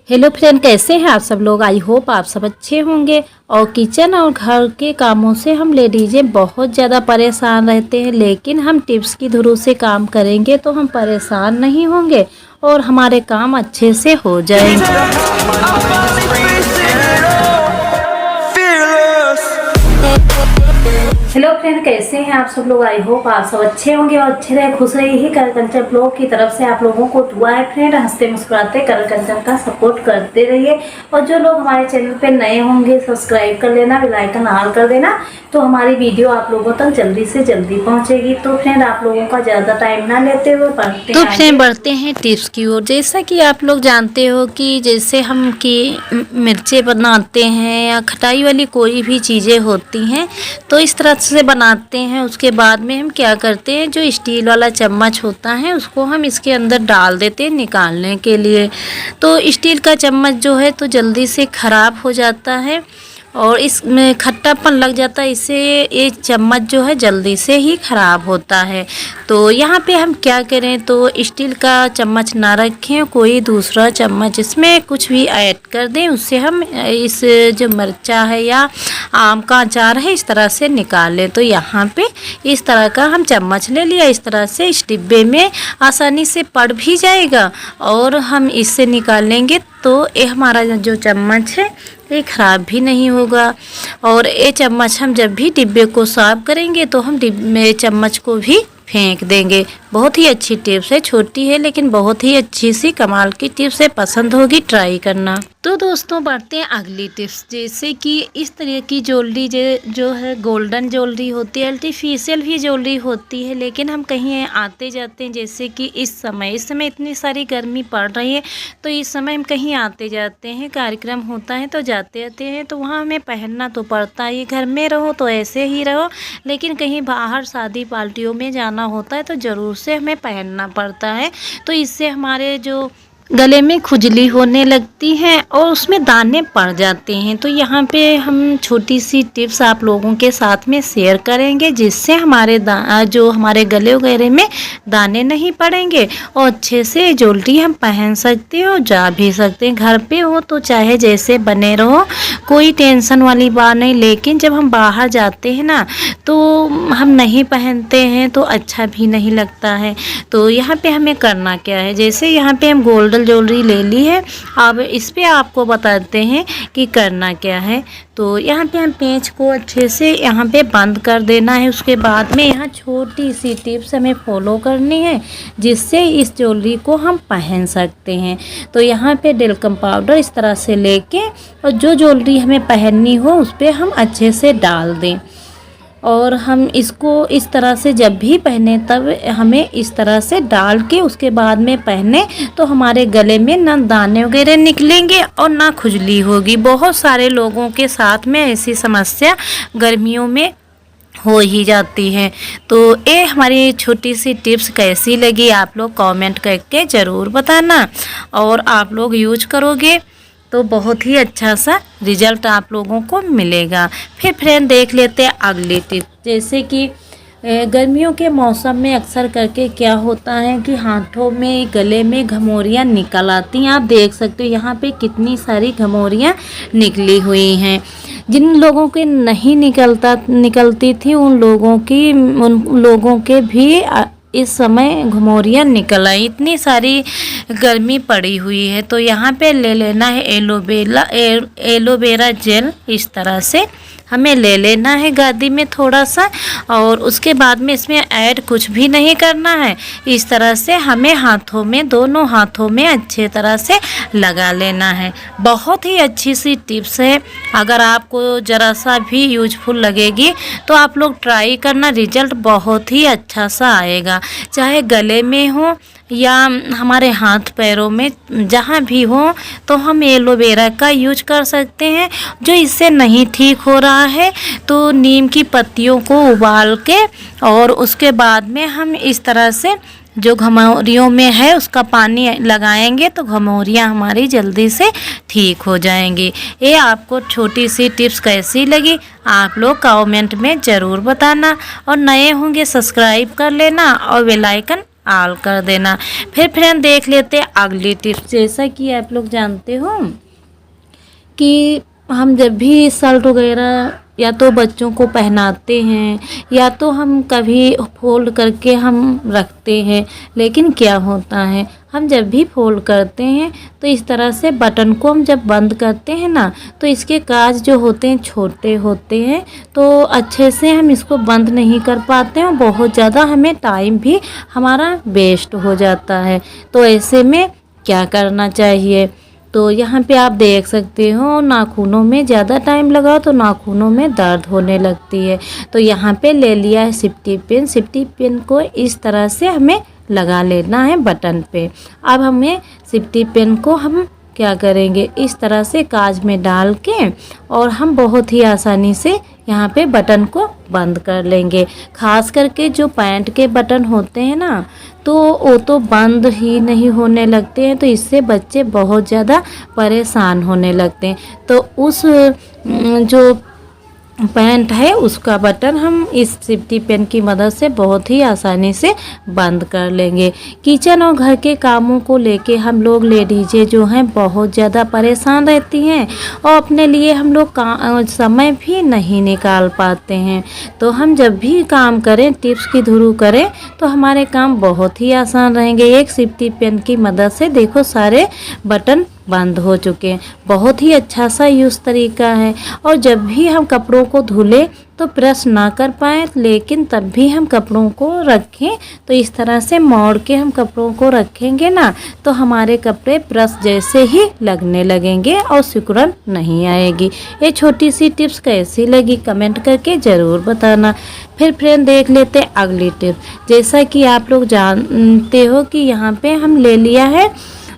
Hello friend, कैसे हैं आप सब लोग। आई होप आप सब अच्छे होंगे। और किचन और घर के कामों से हम लेडीज़ें बहुत ज़्यादा परेशान रहते हैं, लेकिन हम टिप्स की धुरी से काम करेंगे तो हम परेशान नहीं होंगे और हमारे काम अच्छे से हो जाएंगे। हेलो फ्रेंड, कैसे हैं आप सब लोग। आई होप आप सब अच्छे होंगे और अच्छे रहे, खुश रहे। ही कर कंचन ब्लॉग की तरफ से आप लोगों को दुआ है फ्रेंड। हंसते मुस्कुराते कर कंचन का सपोर्ट करते रहिए। और जो लोग हमारे चैनल पे नए होंगे सब्सक्राइब कर लेना, बेल आइकन ऑल कर देना, तो हमारी वीडियो आप लोगों तक जल्दी से जल्दी पहुंचेगी। तो फ्रेंड, आप लोगों का ज़्यादा टाइम ना लेते हुए बढ़ते हैं टिप्स की ओर। जैसा कि आप लोग जानते हो कि जैसे हम की मिर्चें बनाते हैं या खटाई वाली कोई भी चीज़ें होती हैं तो इस तरह से बनाते हैं। उसके बाद में हम क्या करते हैं, जो स्टील वाला चम्मच होता है उसको हम इसके अंदर डाल देते हैं निकालने के लिए। तो स्टील का चम्मच जो है तो जल्दी से ख़राब हो जाता है और इसमें खट्टापन लग जाता है, इससे ये चम्मच जो है जल्दी से ही ख़राब होता है। तो यहाँ पे हम क्या करें, तो स्टील का चम्मच ना रखें, कोई दूसरा चम्मच इसमें कुछ भी ऐड कर दें, उससे हम इस जो मिर्चा है या आम का अचार है इस तरह से निकाल लें। तो यहाँ पे इस तरह का हम चम्मच ले लिया, इस तरह से इस डिब्बे में आसानी से पड़ भी जाएगा और हम इससे निकाल लेंगे तो ये हमारा जो चम्मच है ये ख़राब भी नहीं होगा। और ये चम्मच हम जब भी डिब्बे को साफ करेंगे तो हम डिब्बे चम्मच को भी फेंक देंगे। बहुत ही अच्छी टिप्स है, छोटी है लेकिन बहुत ही अच्छी सी कमाल की टिप्स है, पसंद होगी, ट्राई करना। तो दोस्तों बढ़ते हैं अगली टिप्स। जैसे कि इस तरह की ज्वेलरी जो है गोल्डन ज्वेलरी होती है, आर्टिफिशियल भी ज्वेलरी होती है, लेकिन हम कहीं आते जाते हैं, जैसे कि इस समय इतनी सारी गर्मी पड़ रही है तो इस समय हम कहीं आते जाते हैं, कार्यक्रम होता है तो जाते आते हैं तो वहाँ हमें पहनना तो पड़ता है। घर में रहो तो ऐसे ही रहो, लेकिन कहीं बाहर शादी पार्टियों में जाना होता है तो ज़रूर से हमें पहनना पड़ता है। तो इससे हमारे जो गले में खुजली होने लगती है और उसमें दाने पड़ जाते हैं। तो यहाँ पे हम छोटी सी टिप्स आप लोगों के साथ में शेयर करेंगे, जिससे हमारे जो हमारे गले वगैरह में दाने नहीं पड़ेंगे और अच्छे से ज्वेलरी हम पहन सकते हैं और जा भी सकते हैं। घर पे हो तो चाहे जैसे बने रहो, कोई टेंशन वाली बात नहीं, लेकिन जब हम बाहर जाते हैं ना तो हम नहीं पहनते हैं तो अच्छा भी नहीं लगता है। तो यहाँ पे हमें करना क्या है, जैसे यहाँ पे हम गोल्डन ज्वेलरी ले ली है, अब इस पे आपको बताते हैं कि करना क्या है। तो यहाँ पे हम पेंच को अच्छे से यहाँ पे बंद कर देना है। उसके बाद में यहाँ छोटी सी टिप्स हमें फॉलो करनी है, जिससे इस ज्वेलरी को हम पहन सकते हैं। तो यहाँ पे डेल्कम पाउडर इस तरह से लेके और जो ज्वेलरी हमें पहननी हो उस पर हम अच्छे से डाल दें और हम इसको इस तरह से जब भी पहने तब हमें इस तरह से डाल के उसके बाद में पहने तो हमारे गले में ना दाने वगैरह निकलेंगे और ना खुजली होगी। बहुत सारे लोगों के साथ में ऐसी समस्या गर्मियों में हो ही जाती है। तो ये हमारी छोटी सी टिप्स कैसी लगी आप लोग कमेंट करके ज़रूर बताना, और आप लोग यूज करोगे तो बहुत ही अच्छा सा रिजल्ट आप लोगों को मिलेगा। फिर फ्रेंड देख लेते हैं अगली टिप। जैसे कि गर्मियों के मौसम में अक्सर करके क्या होता है कि हाथों में गले में घमौरियाँ निकल आती हैं। आप देख सकते हो यहाँ पे कितनी सारी घमौरियाँ निकली हुई हैं। जिन लोगों के नहीं निकलती थी उन लोगों के भी इस समय घमौरियाँ निकल आई, इतनी सारी गर्मी पड़ी हुई है। तो यहाँ पे ले लेना है एलोवेरा जेल, इस तरह से हमें ले लेना है गादी में थोड़ा सा, और उसके बाद में इसमें ऐड कुछ भी नहीं करना है। इस तरह से हमें हाथों में, दोनों हाथों में अच्छे तरह से लगा लेना है। बहुत ही अच्छी सी टिप्स है, अगर आपको ज़रा सा भी यूजफुल लगेगी तो आप लोग ट्राई करना, रिजल्ट बहुत ही अच्छा सा आएगा। चाहे गले में हो या हमारे हाथ पैरों में, जहाँ भी हो तो हम एलोवेरा का यूज कर सकते हैं। जो इससे नहीं ठीक हो रहा है तो नीम की पत्तियों को उबाल के और उसके बाद में हम इस तरह से जो घमौरियों में है उसका पानी लगाएंगे तो घमौरियाँ हमारी जल्दी से ठीक हो जाएंगी। ये आपको छोटी सी टिप्स कैसी लगी आप लोग कमेंट में ज़रूर बताना, और नए होंगे सब्सक्राइब कर लेना और बेल आइकन ऑल कर देना। फिर फ्रेंड देख लेते हैं अगली टिप्स। जैसा कि आप लोग जानते हो कि हम जब भी शर्ट वगैरह या तो बच्चों को पहनाते हैं या तो हम कभी फोल्ड करके हम रखते हैं, लेकिन क्या होता है हम जब भी फोल्ड करते हैं तो इस तरह से बटन को हम जब बंद करते हैं ना, तो इसके काज जो होते हैं छोटे होते हैं, तो अच्छे से हम इसको बंद नहीं कर पाते हैं और बहुत ज़्यादा हमें टाइम भी हमारा वेस्ट हो जाता है। तो ऐसे में क्या करना चाहिए, तो यहाँ पे आप देख सकते हो नाखूनों में ज़्यादा टाइम लगा तो नाखूनों में दर्द होने लगती है। तो यहाँ पे ले लिया है सेफ्टी पिन। सेफ्टी पिन को इस तरह से हमें लगा लेना है बटन पे। अब हमें सेफ्टी पिन को हम क्या करेंगे, इस तरह से काज में डाल के और हम बहुत ही आसानी से यहाँ पे बटन को बंद कर लेंगे। खास करके जो पैंट के बटन होते हैं ना, तो वो तो बंद ही नहीं होने लगते हैं, तो इससे बच्चे बहुत ज़्यादा परेशान होने लगते हैं। तो उस जो पैंट है उसका बटन हम इस सेफ्टी पिन की मदद से बहुत ही आसानी से बंद कर लेंगे। किचन और घर के कामों को लेके हम लोग लेडीज़ें जो हैं बहुत ज़्यादा परेशान रहती हैं और अपने लिए हम लोग समय भी नहीं निकाल पाते हैं। तो हम जब भी काम करें टिप्स की थ्रू करें तो हमारे काम बहुत ही आसान रहेंगे। एक सेफ्टी पिन की मदद से देखो सारे बटन बंद हो चुके हैं। बहुत ही अच्छा सा यूज़ तरीका है। और जब भी हम कपड़ों को धुलें तो प्रेस ना कर पाएँ, लेकिन तब भी हम कपड़ों को रखें तो इस तरह से मोड़ के हम कपड़ों को रखेंगे ना, तो हमारे कपड़े प्रेस जैसे ही लगने लगेंगे और सिकुड़न नहीं आएगी। ये छोटी सी टिप्स कैसी लगी कमेंट करके ज़रूर बताना। फिर फ्रेंड देख लेते हैं अगली टिप्स। जैसा कि आप लोग जानते हो कि यहाँ पे हम ले लिया है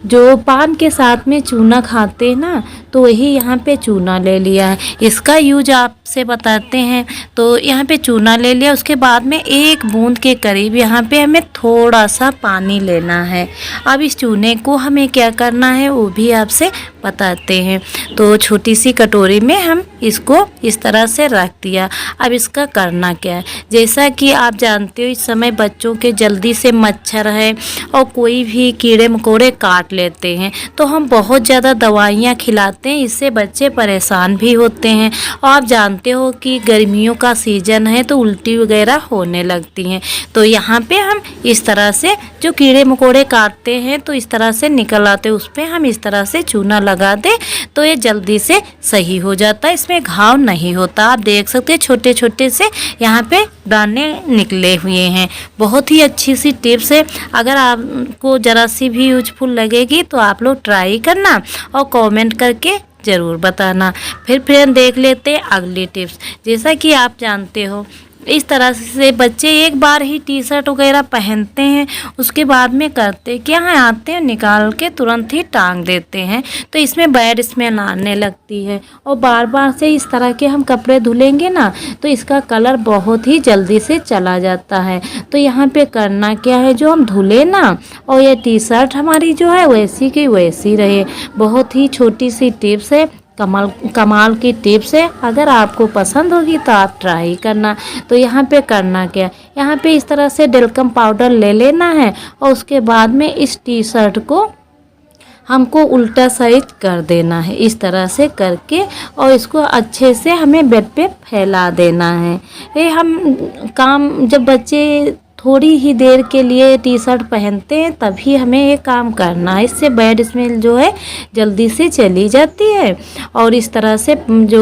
जो पान के साथ में चूना खाते हैं ना, तो वही यहाँ पे चूना ले लिया है। इसका यूज आपसे बताते हैं। तो यहाँ पे चूना ले लिया, उसके बाद में 1 बूंद के करीब यहाँ पे हमें थोड़ा सा पानी लेना है। अब इस चूने को हमें क्या करना है वो भी आपसे बताते हैं। तो छोटी सी कटोरी में हम इसको इस तरह से रख दिया। अब इसका करना क्या है, जैसा कि आप जानते हो इस समय बच्चों के जल्दी से मच्छर है और कोई भी कीड़े मकोड़े काट लेते हैं, तो हम बहुत ज़्यादा दवाइयाँ खिलाते हैं, इससे बच्चे परेशान भी होते हैं। और आप जानते हो कि गर्मियों का सीज़न है तो उल्टी वगैरह होने लगती हैं। तो यहाँ पे हम इस तरह से जो कीड़े मकोड़े काटते हैं तो इस तरह से निकल आते हैं, उस पर हम इस तरह से चूना लगा दें तो ये जल्दी से सही हो जाता है, इसमें घाव नहीं होता। आप देख सकते हैं छोटे छोटे से यहाँ पे दाने निकले हुए हैं। बहुत ही अच्छी सी टिप्स है। अगर आपको ज़रा सी भी यूजफुल लगेगी तो आप लोग ट्राई करना और कमेंट करके ज़रूर बताना। फिर फ्रेंड देख लेते हैं अगली टिप्स। जैसा कि आप जानते हो इस तरह से बच्चे एक बार ही टी शर्ट वगैरह पहनते हैं, उसके बाद में करते क्या है, आते हैं निकाल के तुरंत ही टांग देते हैं, तो इसमें बैड स्मेल आने लगती है। और बार बार से इस तरह के हम कपड़े धुलेंगे ना तो इसका कलर बहुत ही जल्दी से चला जाता है। तो यहाँ पे करना क्या है, जो हम धुले ना और ये टी शर्ट हमारी जो है वैसी की वैसी रहे। बहुत ही छोटी सी टिप्स है, कमाल की टिप्स है। अगर आपको पसंद होगी तो आप ट्राई करना। तो यहाँ पे करना क्या, यहाँ पे इस तरह से डेल्कम पाउडर ले लेना है और उसके बाद में इस टी शर्ट को हमको उल्टा साइज कर देना है इस तरह से करके, और इसको अच्छे से हमें बेड पे फैला देना है। ये हम काम जब बच्चे थोड़ी ही देर के लिए टी शर्ट पहनते हैं तभी हमें ये काम करना है, इससे बैड स्मेल जो है जल्दी से चली जाती है। और इस तरह से जो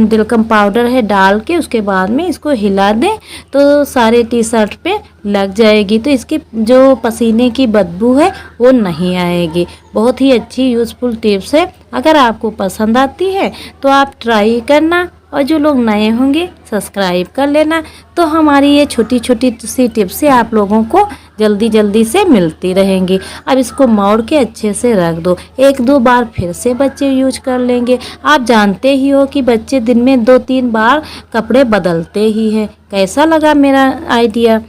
डेल्कम पाउडर है डाल के उसके बाद में इसको हिला दें तो सारे टी शर्ट पे लग जाएगी, तो इसकी जो पसीने की बदबू है वो नहीं आएगी। बहुत ही अच्छी यूज़फुल टिप्स है। अगर आपको पसंद आती है तो आप ट्राई करना, और जो लोग नए होंगे सब्सक्राइब कर लेना। तो हमारी ये छोटी छोटी सी टिप्स से आप लोगों को जल्दी जल्दी से मिलती रहेंगी। अब इसको मोड़ के अच्छे से रख दो, 1-2 बार फिर से बच्चे यूज कर लेंगे। आप जानते ही हो कि बच्चे दिन में 2-3 बार कपड़े बदलते ही हैं। कैसा लगा मेरा आइडिया?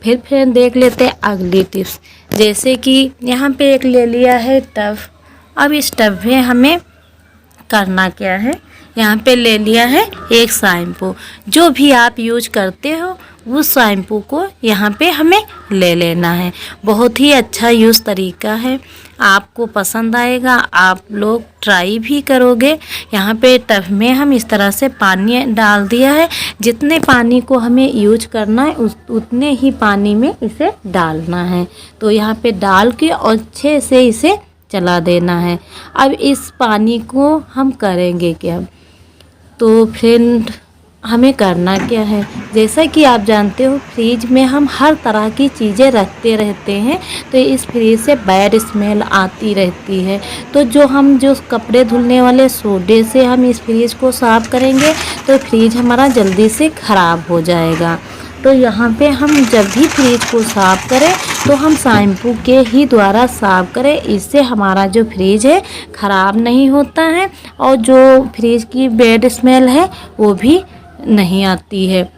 फिर देख लेते हैं अगली टिप्स। जैसे कि यहाँ पे एक ले लिया है टब। अब इस टब में हमें करना क्या है, यहाँ पे ले लिया है एक शैम्पू। जो भी आप यूज करते हो उस शैम्पू को यहाँ पे हमें ले लेना है। बहुत ही अच्छा यूज़ तरीका है, आपको पसंद आएगा, आप लोग ट्राई भी करोगे। यहाँ पे टब में हम इस तरह से पानी डाल दिया है, जितने पानी को हमें यूज करना है उतने ही पानी में इसे डालना है। तो यहाँ पे डाल के अच्छे से इसे चला देना है। अब इस पानी को हम करेंगे क्या, तो फ्रेंड हमें करना क्या है, जैसा कि आप जानते हो फ्रिज में हम हर तरह की चीज़ें रखते रहते हैं, तो इस फ्रिज से बैड स्मेल आती रहती है। तो जो कपड़े धुलने वाले सोडे से हम इस फ्रिज को साफ़ करेंगे तो फ्रिज हमारा जल्दी से ख़राब हो जाएगा। तो यहाँ पे हम जब भी फ्रिज को साफ़ करें तो हम शैम्पू के ही द्वारा साफ़ करें, इससे हमारा जो फ्रिज है ख़राब नहीं होता है और जो फ्रिज की बैड स्मेल है वो भी नहीं आती है।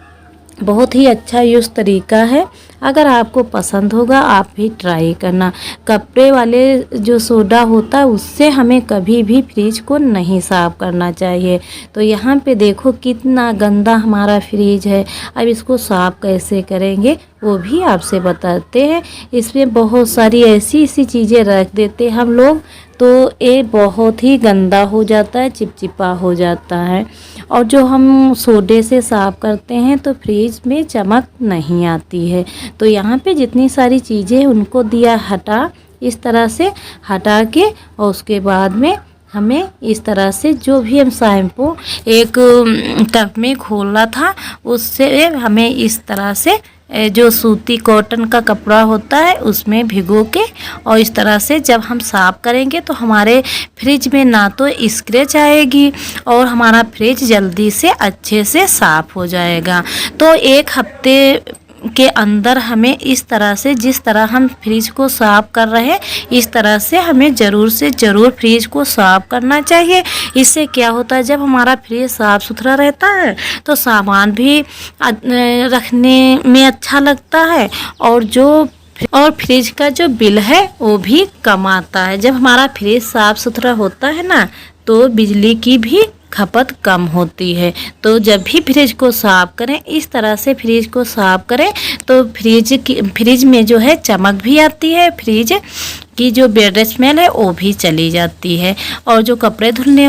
बहुत ही अच्छा यूज़ तरीका है, अगर आपको पसंद होगा आप भी ट्राई करना। कपड़े वाले जो सोडा होता है उससे हमें कभी भी फ्रिज को नहीं साफ़ करना चाहिए। तो यहाँ पे देखो कितना गंदा हमारा फ्रिज है। अब इसको साफ़ कैसे करेंगे वो भी आपसे बताते हैं। इसमें बहुत सारी ऐसी चीज़ें रख देते हम लोग, तो ये बहुत ही गंदा हो जाता है, चिपचिपा हो जाता है। और जो हम सोडे से साफ़ करते हैं तो फ्रिज में चमक नहीं आती है। तो यहाँ पे जितनी सारी चीज़ें उनको दिया हटा, इस तरह से हटा के और उसके बाद में हमें इस तरह से जो भी हम शैम्पू एक टब में खोला था उससे हमें इस तरह से जो सूती कॉटन का कपड़ा होता है उसमें भिगो के और इस तरह से जब हम साफ़ करेंगे तो हमारे फ्रिज में ना तो स्क्रैच आएगी और हमारा फ्रिज जल्दी से अच्छे से साफ़ हो जाएगा। तो एक हफ्ते के अंदर हमें इस तरह से, जिस तरह हम फ्रिज को साफ़ कर रहे हैं इस तरह से हमें ज़रूर से ज़रूर फ्रिज को साफ़ करना चाहिए। इससे क्या होता है, जब हमारा फ्रिज साफ़ सुथरा रहता है तो सामान भी रखने में अच्छा लगता है और फ्रिज का जो बिल है वो भी कम आता है। जब हमारा फ्रिज साफ़ सुथरा होता है ना तो बिजली की भी खपत कम होती है। तो जब भी फ्रिज को साफ़ करें इस तरह से फ्रिज को साफ़ करें तो फ्रिज में जो है चमक भी आती है, फ्रिज की जो बैड स्मेल है वो भी चली जाती है। और जो कपड़े धुलने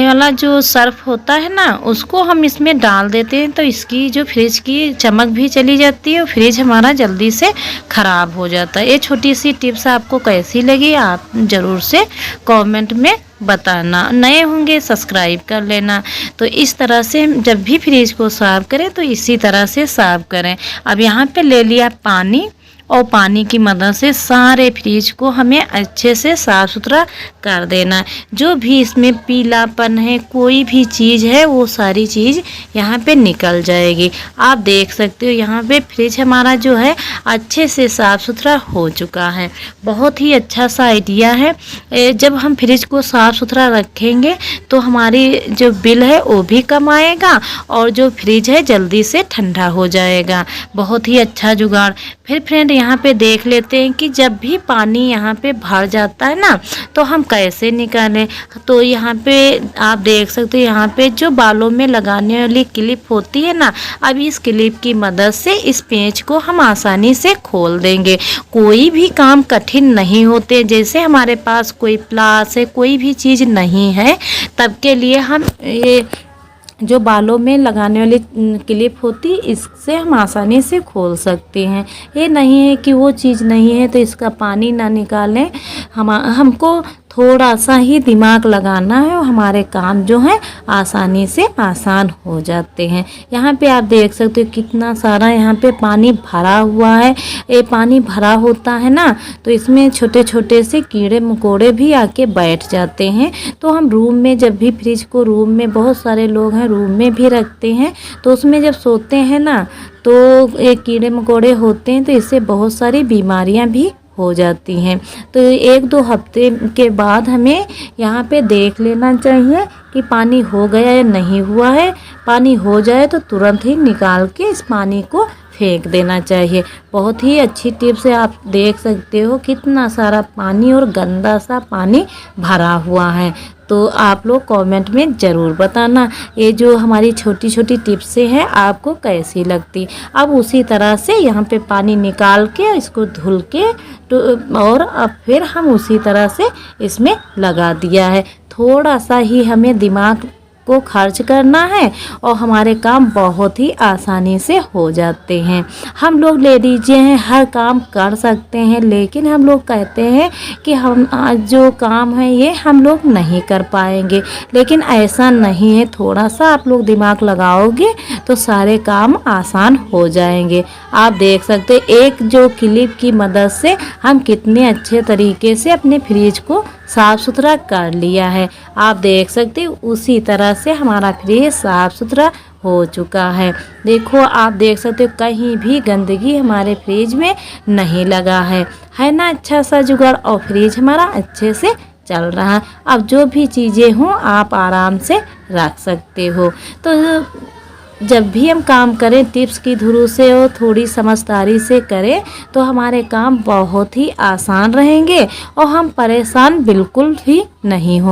वाला जो सर्फ होता है ना उसको हम इसमें डाल देते हैं तो इसकी जो फ्रिज की चमक भी चली जाती है और फ्रिज हमारा जल्दी से ख़राब हो जाता है। ये छोटी सी टिप्स आपको कैसी लगी आप ज़रूर से कमेंट में बताना। नए होंगे सब्सक्राइब कर लेना। तो इस तरह से जब भी फ्रिज को साफ़ करें तो इसी तरह से साफ़ करें। अब यहाँ पे ले लिया पानी और पानी की मदद से सारे फ्रिज को हमें अच्छे से साफ़ सुथरा कर देना है। जो भी इसमें पीलापन है, कोई भी चीज़ है, वो सारी चीज़ यहाँ पे निकल जाएगी। आप देख सकते हो यहाँ पे फ्रिज हमारा जो है अच्छे से साफ़ सुथरा हो चुका है। बहुत ही अच्छा सा आइडिया है। जब हम फ्रिज को साफ़ सुथरा रखेंगे तो हमारी जो बिल है वो भी कम आएगा और जो फ्रिज है जल्दी से ठंडा हो जाएगा। बहुत ही अच्छा जुगाड़। फिर फ्रेंड यहाँ पे देख लेते हैं कि जब भी पानी यहाँ पे भर जाता है ना तो हम कैसे निकालें। तो यहाँ पे आप देख सकते हो यहाँ पे जो बालों में लगाने वाली क्लिप होती है ना, अब इस क्लिप की मदद से इस पेंच को हम आसानी से खोल देंगे। कोई भी काम कठिन नहीं होते। जैसे हमारे पास कोई प्लास है, कोई भी चीज़ नहीं है, तब के लिए हम ये जो बालों में लगाने वाली क्लिप होती इससे हम आसानी से खोल सकते हैं। ये नहीं है कि वो चीज़ नहीं है तो इसका पानी ना निकालें। हमको थोड़ा सा ही दिमाग लगाना है और हमारे काम जो हैं आसानी से आसान हो जाते हैं। यहाँ पे आप देख सकते हो कितना सारा यहाँ पे पानी भरा हुआ है। ये पानी भरा होता है ना तो इसमें छोटे छोटे से कीड़े मकोड़े भी आके बैठ जाते हैं। तो हम रूम में जब भी फ्रिज को रूम में, बहुत सारे लोग हैं रूम में भी रखते हैं, तो उसमें जब सोते हैं ना तो ये कीड़े मकोड़े होते हैं तो इससे बहुत सारी बीमारियाँ भी हो जाती हैं। तो 1-2 हफ्ते के बाद हमें यहाँ पे देख लेना चाहिए कि पानी हो गया या नहीं हुआ है। पानी हो जाए तो तुरंत ही निकाल के इस पानी को फेंक देना चाहिए। बहुत ही अच्छी टिप्स है। आप देख सकते हो कितना सारा पानी और गंदा सा पानी भरा हुआ है। तो आप लोग कमेंट में ज़रूर बताना ये जो हमारी छोटी छोटी टिप्सें हैं आपको कैसी लगती। अब उसी तरह से यहाँ पे पानी निकाल के इसको धुल के तो और अब फिर हम उसी तरह से इसमें लगा दिया है। थोड़ा सा ही हमें दिमाग को खर्च करना है और हमारे काम बहुत ही आसानी से हो जाते हैं। हम लोग लेडीज़ हैं, हर काम कर सकते हैं, लेकिन हम लोग कहते हैं कि हम जो काम है ये हम लोग नहीं कर पाएंगे, लेकिन ऐसा नहीं है। थोड़ा सा आप लोग दिमाग लगाओगे तो सारे काम आसान हो जाएंगे। आप देख सकते एक जो क्लिप की मदद से हम कितने अच्छे तरीके से अपने फ्रिज को साफ़ सुथरा कर लिया है। आप देख सकते उसी तरह से हमारा फ्रिज साफ़ सुथरा हो चुका है। देखो आप देख सकते हो कहीं भी गंदगी हमारे फ्रिज में नहीं लगा है ना। अच्छा सा जुगाड़ और फ्रिज हमारा अच्छे से चल रहा है। अब जो भी चीज़ें हों आप आराम से रख सकते हो। तो जब भी हम काम करें टिप्स की धुरू से और थोड़ी समझदारी से करें तो हमारे काम बहुत ही आसान रहेंगे और हम परेशान बिल्कुल भी नहीं होंगे।